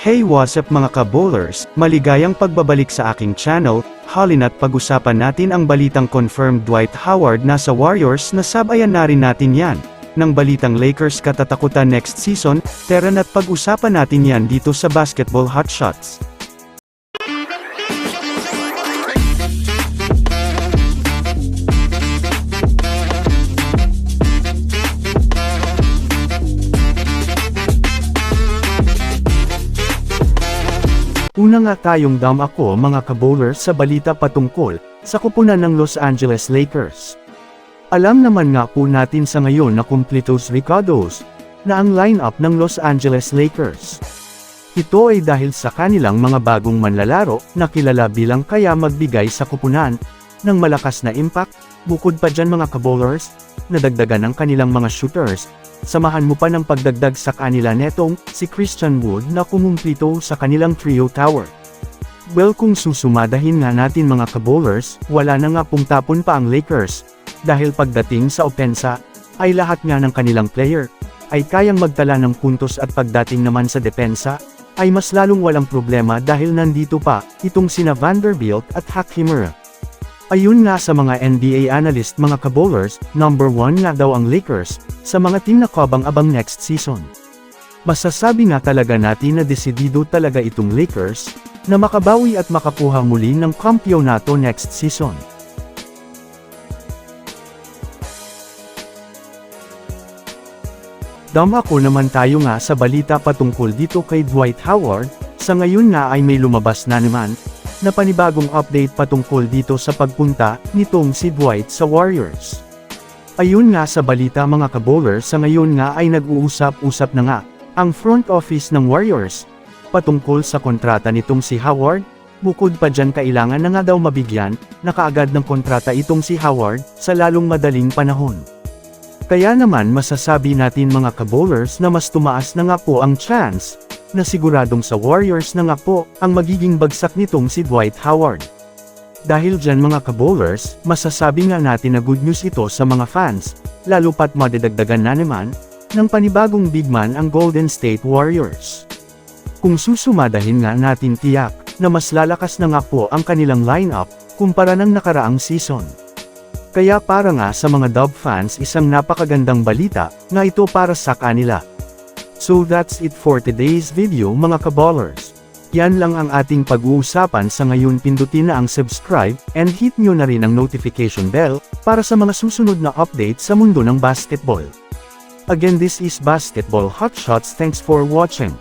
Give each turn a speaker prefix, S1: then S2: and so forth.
S1: Hey, what's up mga ka-bowlers, maligayang pagbabalik sa aking channel. Halina't pag-usapan natin ang balitang confirmed Dwight Howard na sa Warriors na sabayan na rin natin yan. Ng balitang Lakers katatakutan next season, tara na't pag-usapan natin yan dito sa Basketball Hotshots. Una nga tayong ako mga ka-bowlers sa balita patungkol sa kupunan ng Los Angeles Lakers. Alam naman nga po natin sa ngayon na kumpletos Ricardos na ang lineup ng Los Angeles Lakers. Ito ay dahil sa kanilang mga bagong manlalaro na kilala bilang kaya magbigay sa kupunan ng malakas na impact. Bukod pa dyan mga ka-bowlers, nadagdagan ang kanilang mga shooters. Samahan mo pa ng pagdagdag sa kanila netong si Christian Wood na kumumplito sa kanilang trio tower. Well, kung susumadahin nga natin mga ka-bowlers, wala na nga pong tapon pa ang Lakers. Dahil pagdating sa opensa, ay lahat nga ng kanilang player ay kayang magtala ng puntos at pagdating naman sa depensa, ay mas lalong walang problema dahil nandito pa itong sina Vanderbilt at Hakimura. Ayun nga sa mga NBA analyst mga ka-bowlers, number 1 nga daw ang Lakers sa mga team na kabang-abang next season. Masasabi nga talaga natin na desidido talaga itong Lakers na makabawi at makakuha muli ng kampyonato next season. Ako naman tayo nga sa balita patungkol dito kay Dwight Howard. Sa ngayon nga ay may lumabas na naman na panibagong update patungkol dito sa pagpunta nitong si Dwight sa Warriors. Ayun nga sa balita mga ka-bowlers, sa ngayon nga ay nag-uusap-usap na nga ang front office ng Warriors patungkol sa kontrata nitong si Howard. Bukod pa dyan, kailangan na nga daw mabigyan na kaagad ng kontrata itong si Howard sa lalong madaling panahon. Kaya naman masasabi natin mga ka-bowlers na mas tumaas na nga po ang chance na siguradong sa Warriors na nga po ang magiging bagsak nitong si Dwight Howard. Dahil dyan mga ka-bowlers, masasabi nga natin na good news ito sa mga fans, lalo pat madidagdagan na naman ng panibagong big man ang Golden State Warriors. Kung susumadahin nga natin, tiyak na mas lalakas na nga po ang kanilang lineup kumpara ng nakaraang season. Kaya para nga sa mga Dub fans, isang napakagandang balita nga ito para sa kanila. So that's it for today's video mga ka-bowlers. Yan lang ang ating pag-uusapan sa ngayon. Pindutin na ang subscribe and hit nyo na rin ang notification bell para sa mga susunod na update sa mundo ng basketball. Again, this is Basketball Hotshots. Thanks for watching.